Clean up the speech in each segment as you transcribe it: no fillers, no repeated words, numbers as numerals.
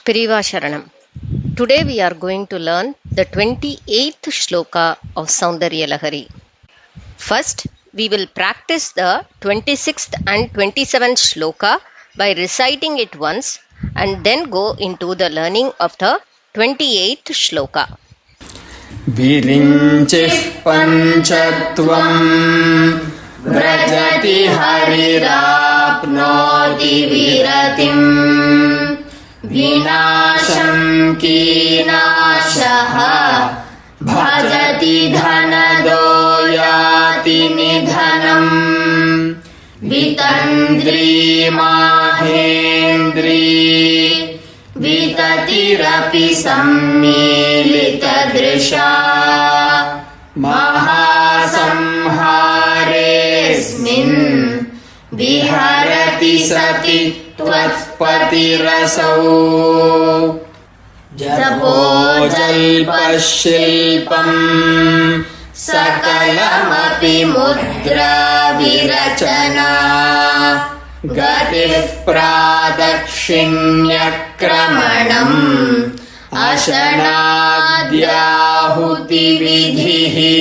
Periva Sharanam. Today we are going to learn the 28th sloka of Soundarya Lahari. First, we will practice the 26th and 27th sloka by reciting it once and then go into the learning of the 28th sloka. Virinchih panchatvam vrajati harirapnoti viratim vinasham kinashaha bhajati dhanadoyati nidhanam vitandri mahendri vitatirapi sammilitadrisha Maha samharesmin viharati sati tvatpatirasau japo jalpashilpam sakalamapi mudra virachana gatif pradakshinyakramanam ashanadyahuti vidhihi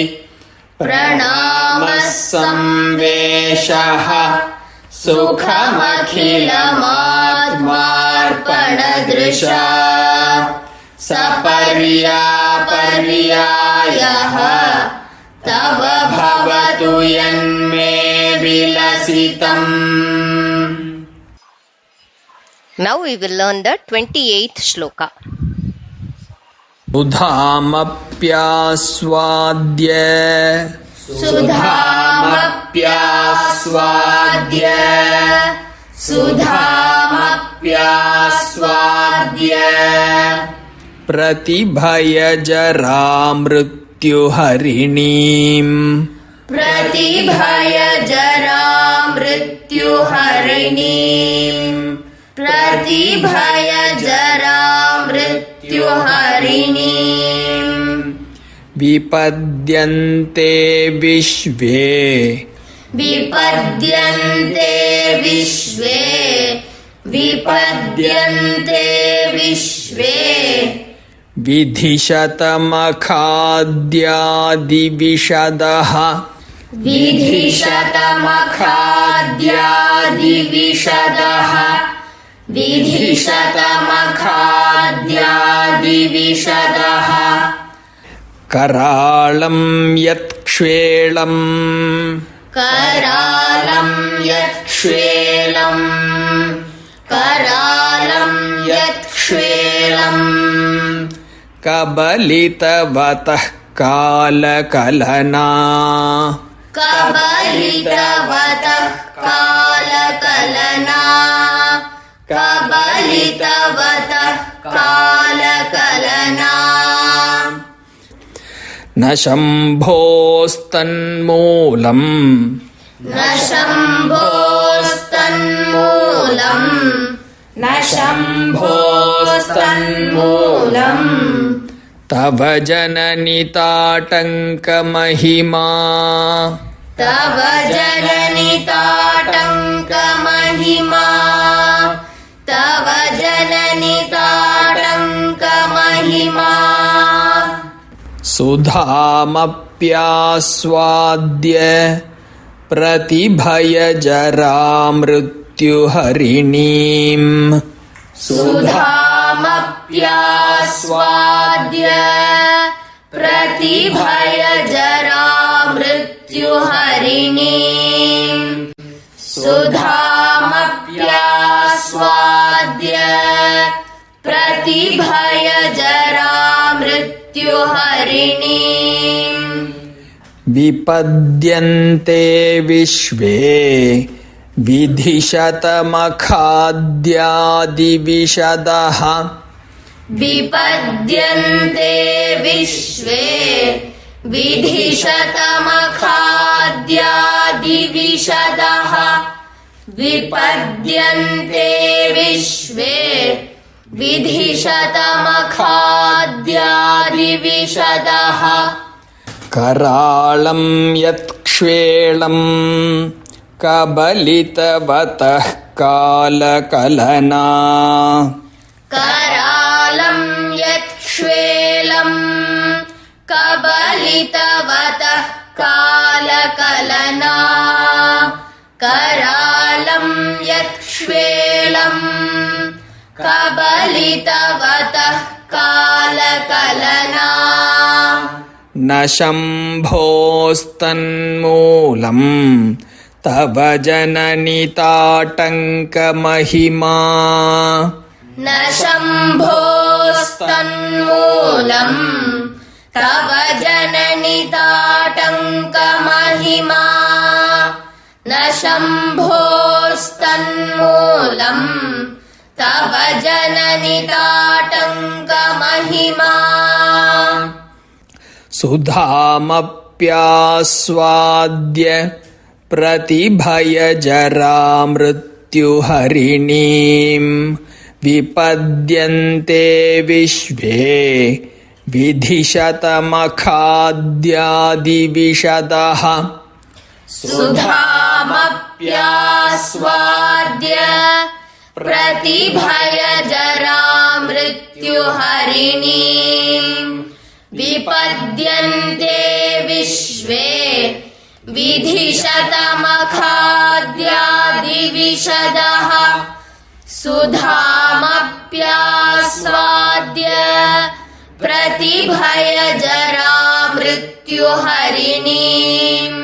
pranamas samveshaha sukhamakhilamatmarpanadrisha saparyaparyayaha tava bhavatu yanme vilasitam. Now we will learn the 28th sloka. Sudhamapyaswadya pratibhaya jara mrityuharinim vipadyante vishve vidhishatamakhadhyadivishadaha Karalam yatkshvelam kabalitavatah kalakalana na shambhostanmulam tava jananitatanka mahima sudhamapyaswadya pratibhaya jara mrityuharinim vipadyante vishve vidhishatamakhadhyadivishadaha Karalam yatkshvelam kabalitavatah kalakalana Kara यत्क्ष्वेलम् कबलितवतः कालकलना करालम् यत्क्ष्वेलम् कबलितवतः कालकलना न शम्भोस्तन्मूलम् तव जननिताटङ्कमहिमा न शम्भोस्तन्मूलम् तव जननिताटङ्कमहिमा न शम्भोस्तन्मूलम् तव जननिताटङ्कमहिमा सुधामप्यास्वाद्य प्रतिभयजरामृत्युहरिणीम् विपद्यन्ते विश्वे विधिशतमखाद्यादिविशदः सुधामप्यास्वाद्य प्रतिभयजरामृत्युहरिणीम् विपद्यन्ते विश्वे विधिशतमखाद्यादिविशदः सुधामप्यास्वाद्य प्रतिभयजरामृत्युहरिणीम्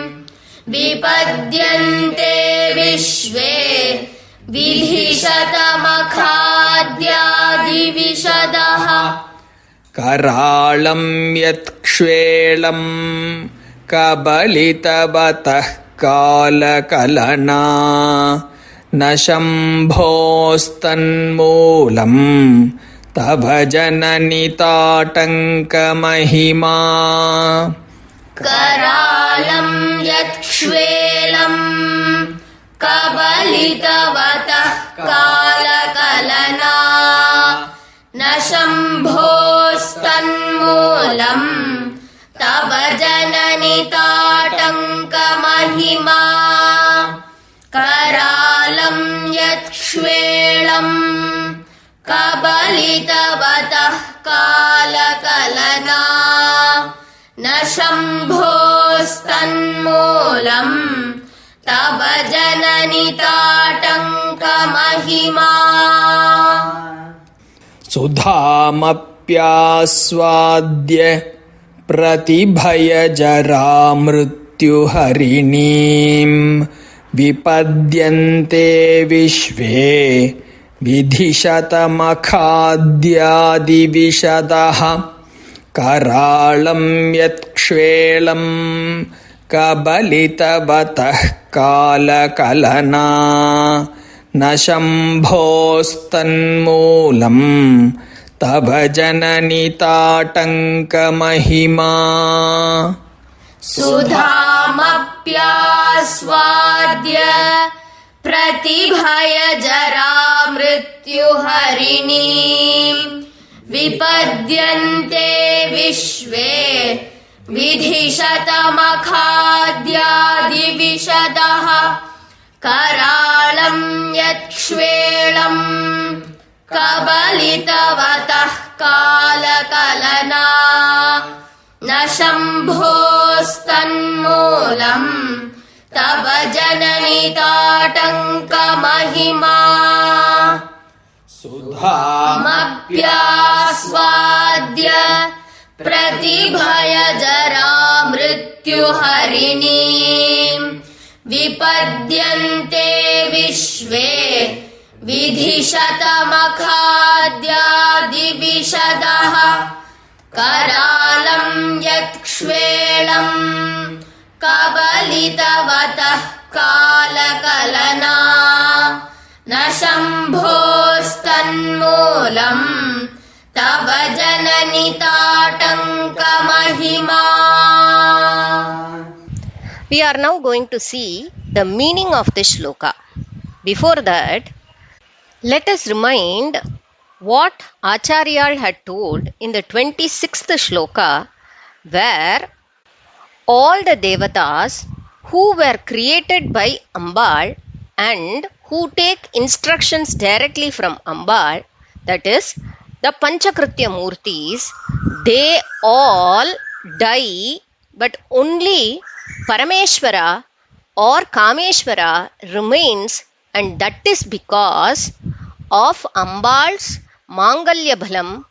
विपद्यन्ते विश्वे विधिशतमखाद्यादिविशदः कराळं यत्क्ष्वेलं कबलितवतः कालकलना न शम्भोस्तन्मूलम् तव जननिताटङ्कमहिमा करालं यत्क्ष्वेलम् कबलितवतः कालकलना न शम्भोस्तन्मूलम् तव जननिताटङ्कमहिमा करालं यत्क्ष्वेलम् कबलितवतः कालकलना न शम्भोस्तन्मूलम् तव जननिताटङ्कमहिमा सुधामप्यास्वाद्य प्रतिभयजरामृत्युहरिणीम् विपद्यन्ते विश्वे विधिशतमखाद्यादिविशदः कराळं यत्क्ष्वेलं कबलितवतः कालकलना न शम्भोस्तन्मूलम् तव जननिताटङ्कमहिमा सुधामप्यास्वाद्य प्रतिभयजरामृत्युहरिणीम् विपद्यन्ते विश्वे विधिशतमखाद्यादिविशदः कराळं यत्क्ष्वेलम् कबलितवतः कालकलना न शम्भोस्तन्मूलम् तव जननिताटङ्कमहिमा सुधामप्यास्वाद्य प्रतिभयजरामृत्युहरिणीम् विपद्यन्ते विश्वे विधिशतमखाद्यादिविशदः करालं यत्क्ष्वेलम् कबलितवतः कालकलना न शम्भोस्तन्मूलम् तव जननिताटङ्कमहिमा. We are now going to see the meaning of this shloka. Before that, let us remind what Acharya had told in the 26th shloka, where all the devatas who were created by Ambal and who take instructions directly from Ambal, that is, The Panchakritya Murtis, they all die, but only Parameshwara or Kameshwara remains, and that is because of Ambal's Mangalya Bhalam,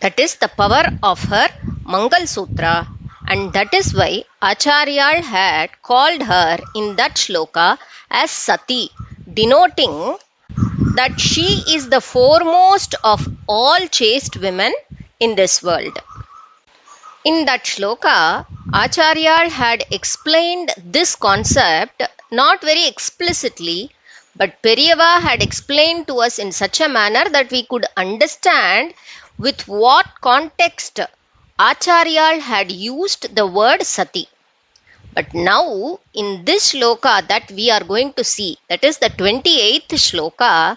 that is the power of her Mangal Sutra, and that is why Acharyal had called her in that shloka as Sati, denoting that she is the foremost of all chaste women in this world. In that shloka, Acharyal had explained this concept not very explicitly, but Periyava had explained to us in such a manner that we could understand with what context Acharyal had used the word Sati. But now, in this shloka that we are going to see, that is the 28th shloka,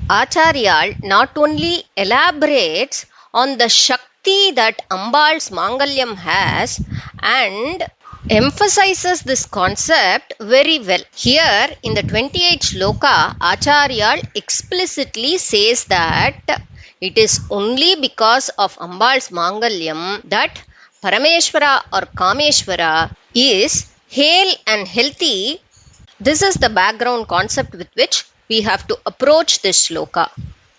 Acharyal not only elaborates on the Shakti that Ambal's Mangalyam has and emphasizes this concept very well. Here, in the 28th shloka, Acharyal explicitly says that it is only because of Ambal's Mangalyam that Parameshwara or Kameshwara is hale and healthy. This is the background concept with which we have to approach this shloka.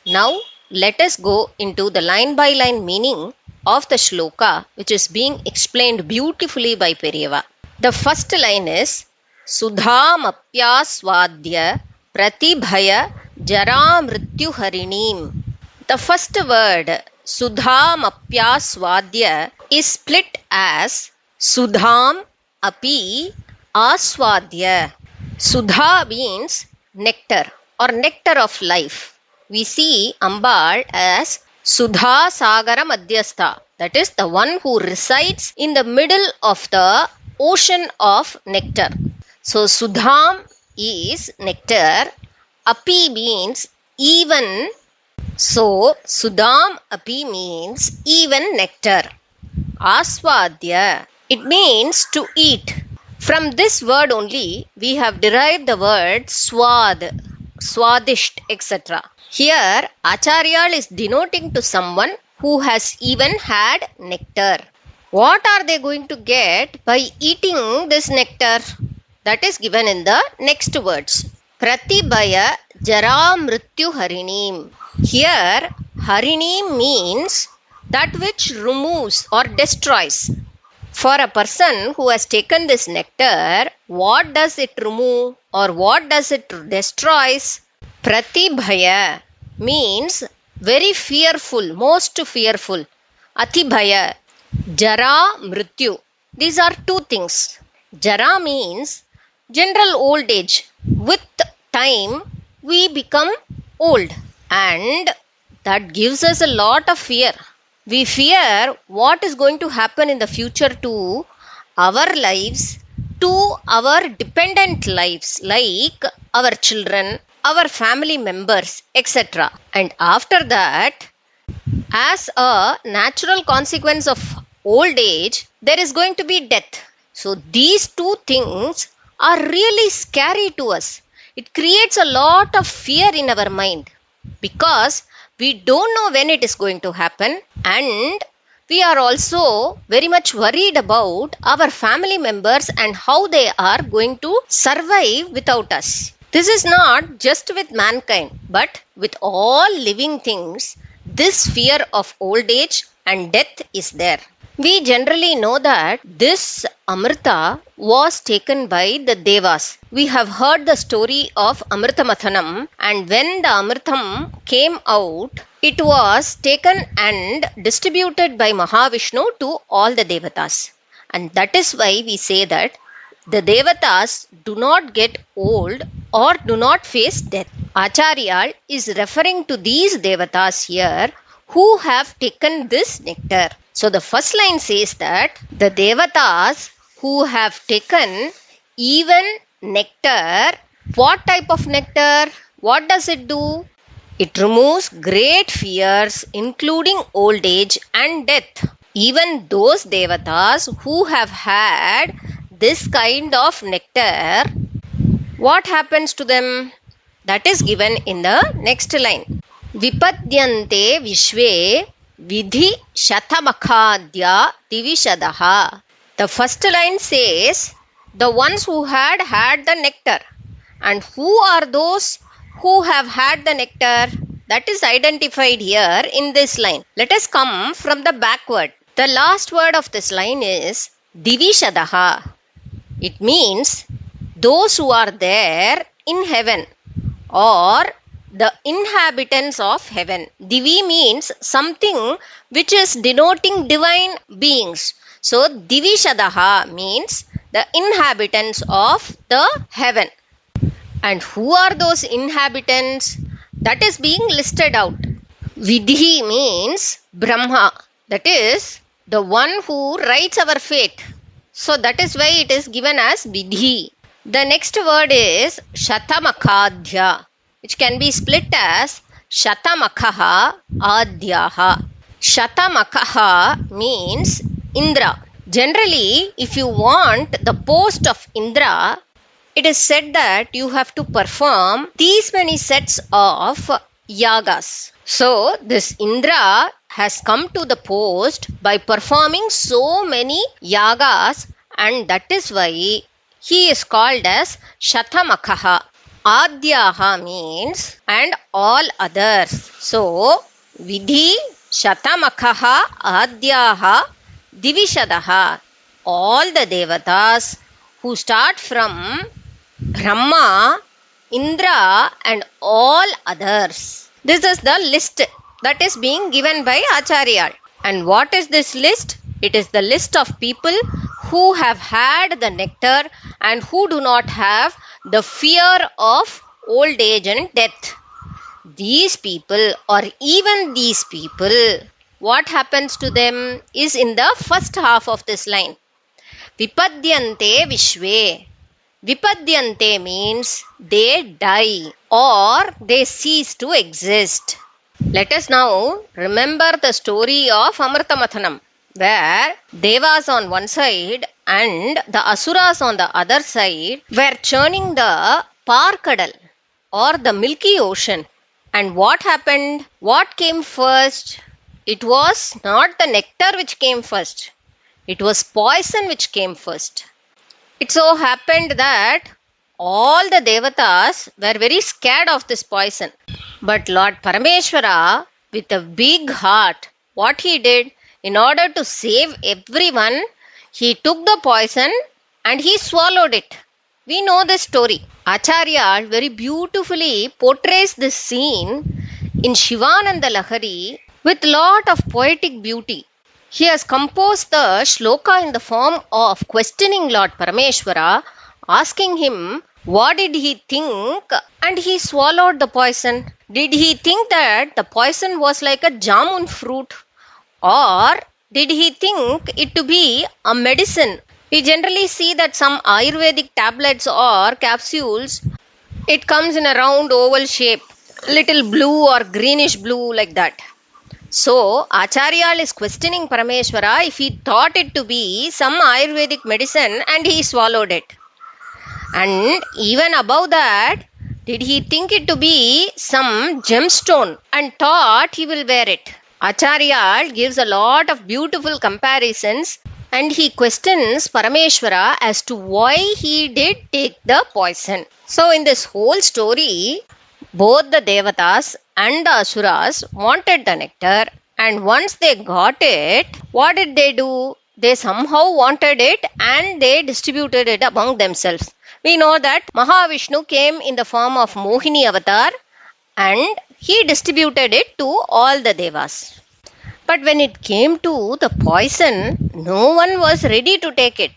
Now, let us go into the line by line meaning of the shloka, which is being explained beautifully by Periyava. The first line is Sudhamapya Swadya Pratibhaya Jara Mrityu Harinim. The first word Sudhamapya Swadya is split as Sudham Api Aswadya. Sudha means nectar or nectar of life. We see Ambal as Sudha Sagara Madhyastha, that is the one who resides in the middle of the ocean of nectar. So Sudham is nectar, Api means even. So Sudham Api means even nectar. Aswadya, it means to eat. From this word only we have derived the word swad, swadisht, etc. Here Acharyal is denoting to someone who has even had nectar. What are they going to get by eating this nectar? That is given in the next words. Pratibhaya Jara Mrityu Harinim. Here Harinim means that which removes or destroys. For a person who has taken this nectar, what does it remove or what does it destroys? Pratibhaya means very fearful, most fearful. Atibhaya, Jara Mrityu. These are two things. Jara means general old age. With time, we become old, and that gives us a lot of fear. We fear what is going to happen in the future to our lives, to our dependent lives, like our children, our family members, etc. And after that, as a natural consequence of old age, there is going to be death. So these two things are really scary to us. It creates a lot of fear in our mind because we don't know when it is going to happen, and we are also very much worried about our family members and how they are going to survive without us. This is not just with mankind, but with all living things. This fear of old age and death is there. We generally know that this Amrita was taken by the Devas. We have heard the story of Amrita Mathanam, and when the Amritam came out, it was taken and distributed by Mahavishnu to all the Devatas. And that is why we say that the Devatas do not get old or do not face death. Acharyal is referring to these Devatas here who have taken this nectar. So the first line says that the Devatas who have taken even nectar. What type of nectar? What does it do? It removes great fears, including old age and death. Even those Devatas who have had this kind of nectar, what happens to them? That is given in the next line. Vipadyante Vishwe Vidhi Shatamakadya Divishadaha. The first line says, the ones who had the nectar. And who are those who have had the nectar? That is identified here in this line. Let us come from the backward. The last word of this line is Divishadaha. It means those who are there in heaven, or the inhabitants of heaven. Divi means something which is denoting divine beings. So Divishadaha means the inhabitants of the heaven. And who are those inhabitants? That is being listed out. Vidhi means Brahma. That is the one who writes our fate. So that is why it is given as Vidhi. The next word is Shatamakadhya, which can be split as Shatamakaha Adhyaha. Shatamakaha means Indra. Generally, if you want the post of Indra, it is said that you have to perform these many sets of yagas. So, this Indra has come to the post by performing so many yagas, and that is why he is called as Shatamakaha. Adhyaha means and all others. So, Vidhi Shatamakaha Adhyaha Divishadaha. All the devatas who start from Brahma, Indra and all others. This is the list that is being given by Acharya. And what is this list? It is the list of people who have had the nectar and who do not have the fear of old age and death. These people, or even these people, what happens to them is in the first half of this line. Vipadyante Vishwe. Vipadyante means they die or they cease to exist. Let us now remember the story of Amritamathanam, where Devas on one side and the Asuras on the other side were churning the Parkadal or the Milky Ocean. And what happened? What came first? It was not the nectar which came first. It was poison which came first. It so happened that all the devatas were very scared of this poison. But Lord Parameshwara, with a big heart, what he did, in order to save everyone, he took the poison and he swallowed it. We know this story. Acharya very beautifully portrays this scene in Shivananda Lahari with lot of poetic beauty. He has composed the sloka in the form of questioning Lord Parameshwara, asking him what did he think, and he swallowed the poison. Did he think that the poison was like a jamun fruit, or did he think it to be a medicine? We generally see that some Ayurvedic tablets or capsules, it comes in a round oval shape, little blue or greenish blue like that. So, Acharya is questioning Parameshwara if he thought it to be some Ayurvedic medicine and he swallowed it. And even above that, did he think it to be some gemstone and thought he will wear it? Acharya gives a lot of beautiful comparisons and he questions Parameshwara as to why he did take the poison. So, in this whole story, both the devatas and the asuras wanted the nectar, and once they got it, what did they do? They somehow wanted it and they distributed it among themselves. We know that Mahavishnu came in the form of Mohini avatar and he distributed it to all the devas. But when it came to the poison, no one was ready to take it.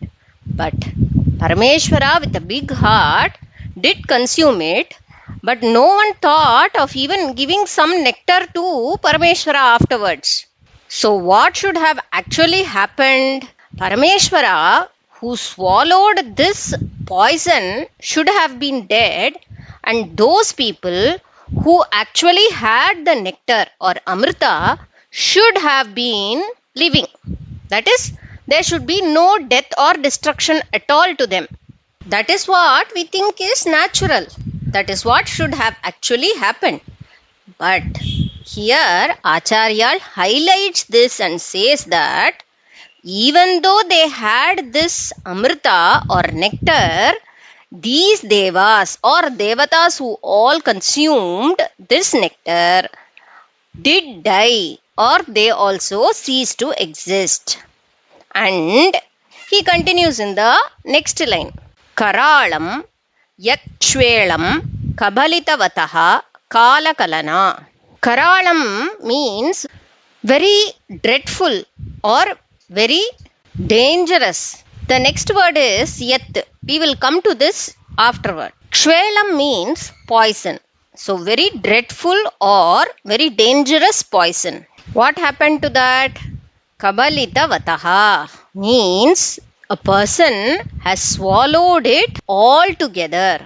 But Parameshwara, with a big heart, did consume it. But no one thought of even giving some nectar to Parameshwara afterwards. So what should have actually happened? Parameshwara, who swallowed this poison, should have been dead, and those people who actually had the nectar or amrita should have been living. That is, there should be no death or destruction at all to them. That is what we think is natural. That is what should have actually happened. But here Acharya highlights this and says that even though they had this amrita or nectar, these devas or devatas who all consumed this nectar did die, or they also ceased to exist. And he continues in the next line. Karalam yakshvelam kabalitavatah kalakalana. Karalam means very dreadful or very dangerous. The next word is yat. We will come to this afterward. Kshvelam means poison. So very dreadful or very dangerous poison. What happened to that? Kabalita vataha means a person has swallowed it all together.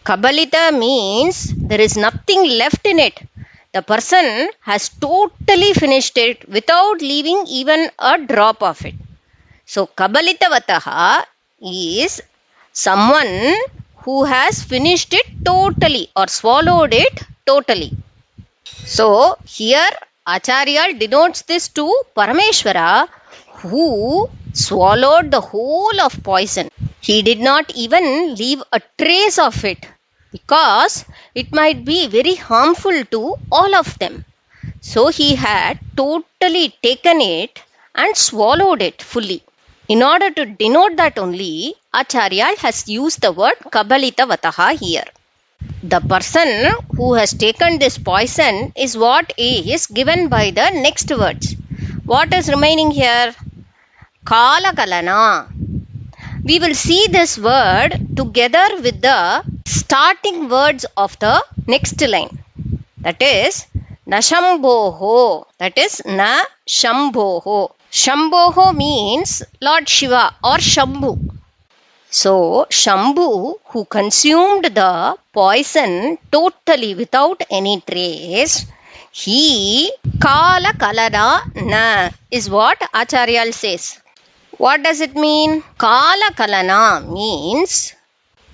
Kabalita means there is nothing left in it. The person has totally finished it without leaving even a drop of it. So Kabalita vataha is someone who has finished it totally or swallowed it totally. So here Acharya denotes this to Parameshwara, who swallowed the whole of poison. He did not even leave a trace of it because it might be very harmful to all of them. So he had totally taken it and swallowed it fully. In order to denote that only, Acharya has used the word Kabalita Vataha here. The person who has taken this poison is what is given by the next words. What is remaining here? Kalakalana. We will see this word together with the starting words of the next line. That is Nashambhoho. That is Na Shambhoho. Shambhoho means Lord Shiva or Shambhu. So, Shambhu, who consumed the poison totally without any trace, he Kala Kalana Na is what Acharya says. What does it mean? Kala Kalana means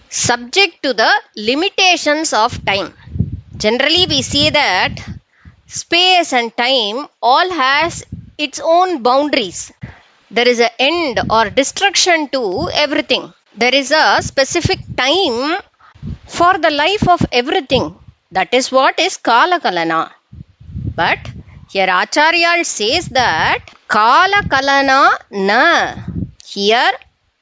subject to the limitations of time. Generally, we see that space and time all has its own boundaries. There is an end or destruction to everything. There is a specific time for the life of everything. That is what is Kala Kalana. But here Acharya says that Kala Kalana Na. Here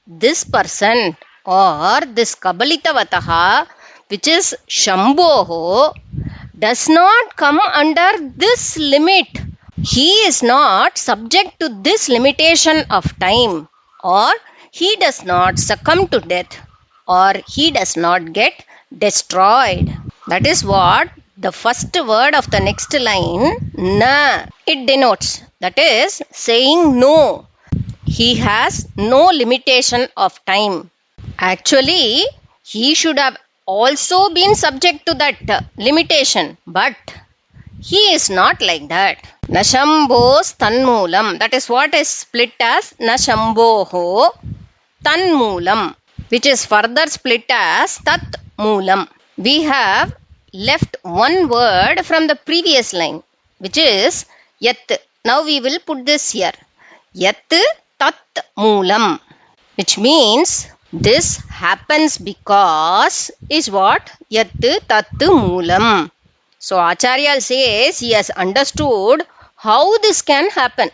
this person or this Kabalita Vataha, which is Shambhoho, does not come under this limit. He is not subject to this limitation of time, or he does not succumb to death, or he does not get destroyed. That is what the first word of the next line, Na, it denotes. That is saying no. He has no limitation of time. Actually, he should have also been subject to that limitation, but he is not like that. Nashambhos tanmulam. That is what is split as Nashambhoho tanmulam, which is further split as tat moolam. We have left one word from the previous line, which is yat. Now we will put this here. Yat tat moolam, which means this happens because is what? Yat tat moolam. So Acharya says he has understood how this can happen.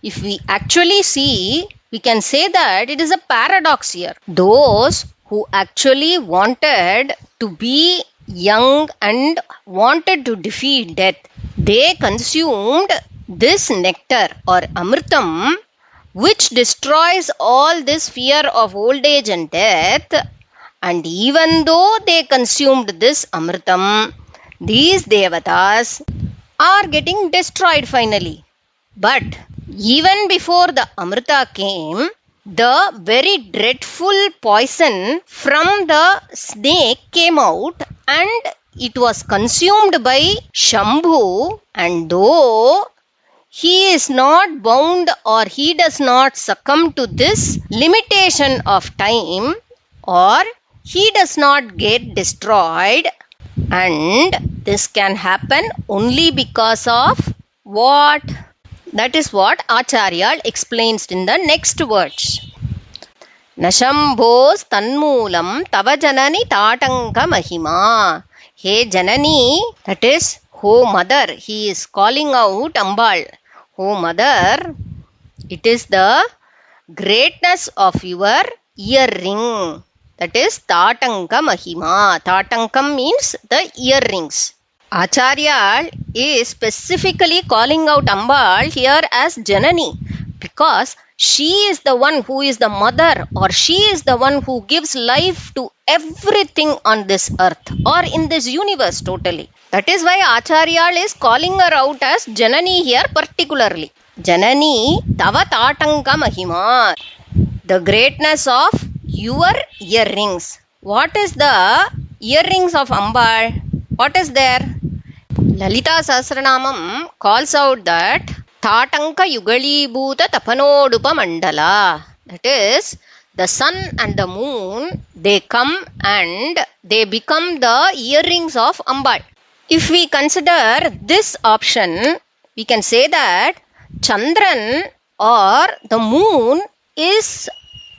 If we actually see, we can say that it is a paradox here. Those who actually wanted to be young and wanted to defeat death, they consumed this nectar or amritam, which destroys all this fear of old age and death. And even though they consumed this amritam, these devatas are getting destroyed finally. But even before the amrita came, the very dreadful poison from the snake came out and it was consumed by Shambhu. And though he is not bound or he does not succumb to this limitation of time, or he does not get destroyed, and This can happen only because of what? That is what Acharya explains in the next words. Nashambhos tanmoolam tava janani tatanka mahima. Hey Janani, that is, oh mother, he is calling out Ambal. Oh mother, it is the greatness of your earring. That is Tatanka Mahima. Tatankam means the earrings. Acharya is specifically calling out Ambal here as Janani because she is the one who is the mother, or she is the one who gives life to everything on this earth or in this universe totally. That is why Acharya is calling her out as Janani here particularly. Janani tava tatanka mahima. The greatness of your earrings. What is the earrings of Ambal? What is there? Lalitha Sahasranamam calls out that Tatanka Yugalibhuta Tapanodupa Mandala. That is, the sun and the moon, they come and they become the earrings of Ambal. If we consider this option, we can say that Chandran or the moon is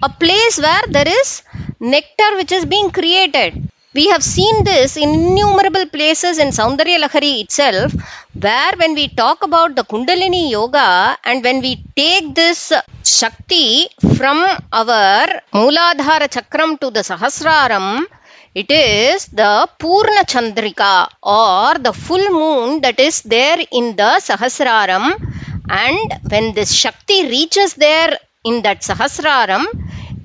a place where there is nectar which is being created. We have seen this in innumerable places in Soundarya Lahari itself, where when we talk about the Kundalini Yoga and when we take this Shakti from our Mooladhara Chakram to the Sahasraram, it is the Purna Chandrika or the full moon that is there in the Sahasraram, and when this Shakti reaches there in that Sahasraram,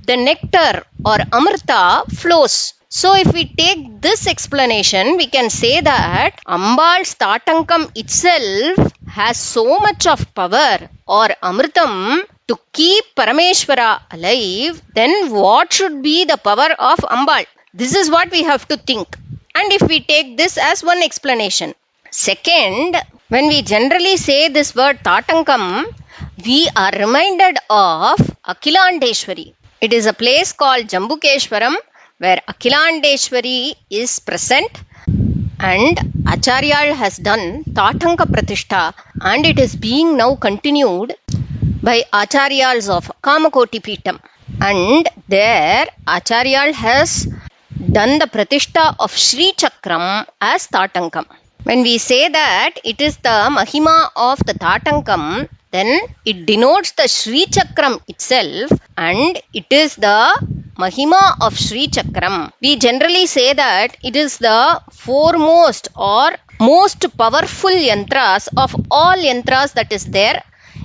the nectar or Amrita flows. So if we take this explanation, we can say that Ambal's Tatankam itself has so much of power or Amritam to keep Parameshwara alive. Then what should be the power of Ambal? This is what we have to think. And if we take this as one explanation. Second, when we generally say this word Tatankam, we are reminded of Akhilandeshwari. It is a place called Jambukeshwaram where Akhilandeshwari is present, and Acharya has done Tatanka Pratishtha, and it is being now continued by Acharyas of Kamakoti Peetham. And there Acharya has done the Pratishtha of Sri Chakram as Tatankam. When we say that it is the Mahima of the Tatankam, then it denotes the Sri Chakram itself, and it is the Mahima of Sri Chakram. We generally say that it is the foremost or most powerful yantras of all yantras that is there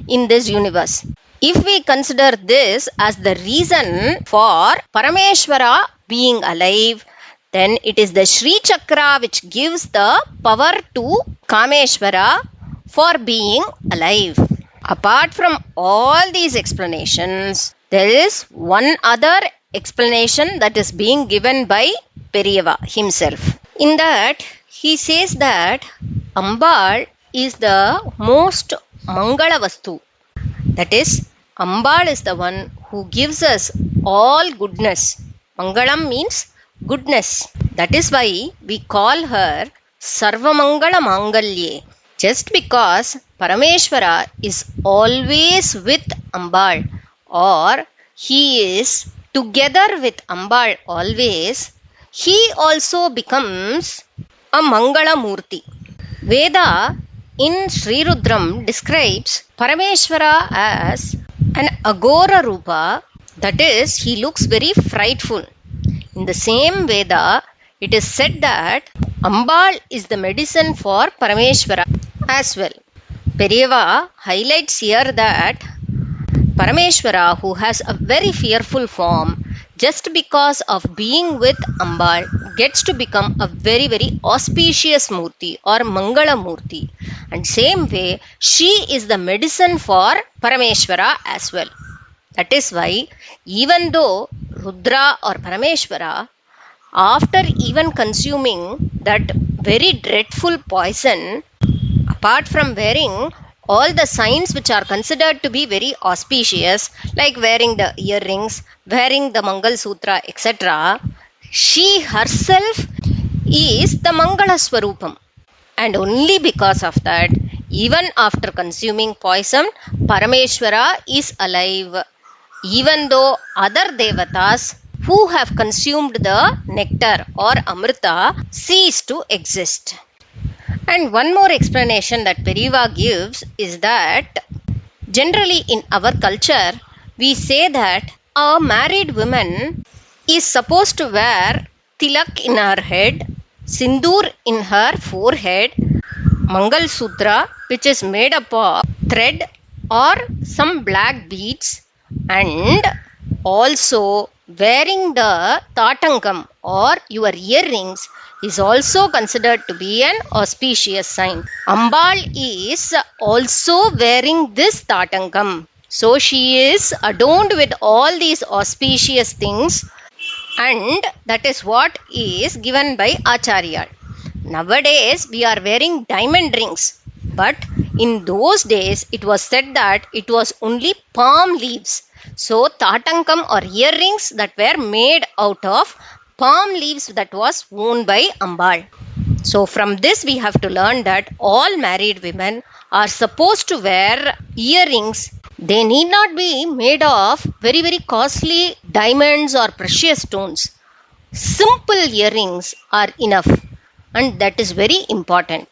in this universe. If we consider this as the reason for Parameshwara being alive, then it is the Sri Chakra which gives the power to Kameshwara for being alive. Apart from all these explanations, there is one other explanation that is being given by Periva himself. In that, he says that Ambal is the most Mangala Vastu. That is, Ambal is the one who gives us all goodness. Mangalam means goodness. That is why we call her Sarvamangala Mangalye. Just because Parameshwara is always with Ambal, or he is together with Ambal always, he also becomes a Mangala Murti. Veda in Sri Rudram describes Parameshwara as an Agora Rupa, that is, he looks very frightful. In the same Veda, it is said that Ambal is the medicine for Parameshwara as well. Periva highlights here that Parameshwara, who has a very fearful form, just because of being with Ambal, gets to become a very, very auspicious Murti or Mangala Murti. And same way, she is the medicine for Parameshwara as well. That is why, even though Rudra or Parameshwara, after even consuming that very dreadful poison, apart from wearing all the signs which are considered to be very auspicious, like wearing the earrings, wearing the Mangal Sutra, etc., she herself is the Mangala Swarupam. And only because of that, even after consuming poison, Parameshwara is alive, even though other devatas who have consumed the nectar or amrita cease to exist. And one more explanation that Periva gives is that generally in our culture, we say that a married woman is supposed to wear tilak in her head, sindoor in her forehead, Mangal Sutra, which is made up of thread or some black beads, and also wearing the tatangam or your earrings is also considered to be an auspicious sign. Ambal is also wearing this tatangam. So she is adorned with all these auspicious things, and that is what is given by Acharya. Nowadays we are wearing diamond rings, but in those days it was said that it was only palm leaves. So tatangam or earrings that were made out of palm leaves that was worn by Ambal. So from this we have to learn that all married women are supposed to wear earrings. They need not be made of very very costly diamonds or precious stones. Simple earrings are enough, and that is very important.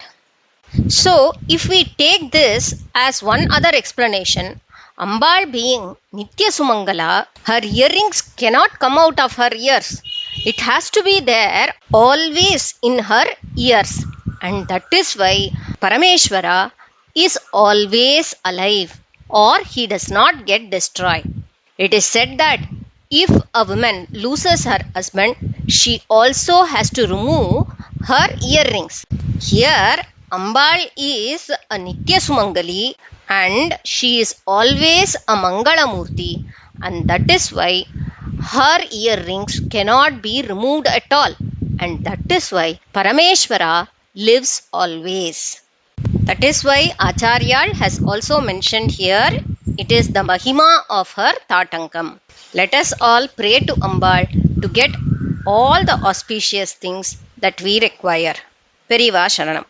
So if we take this as one other explanation, Ambal being Nitya Sumangala, her earrings cannot come out of her ears. It has to be there always in her ears, and that is why Parameshwara is always alive, or he does not get destroyed. It is said that if a woman loses her husband, she also has to remove her earrings. Here Ambal is a Nitya Sumangali and she is always a Mangala Murti, and that is why her earrings cannot be removed at all, and that is why Parameshwara lives always. That is why Acharya has also mentioned here it is the Mahima of her Tatangam. Let us all pray to Ambal to get all the auspicious things that we require. Periva Sharanam.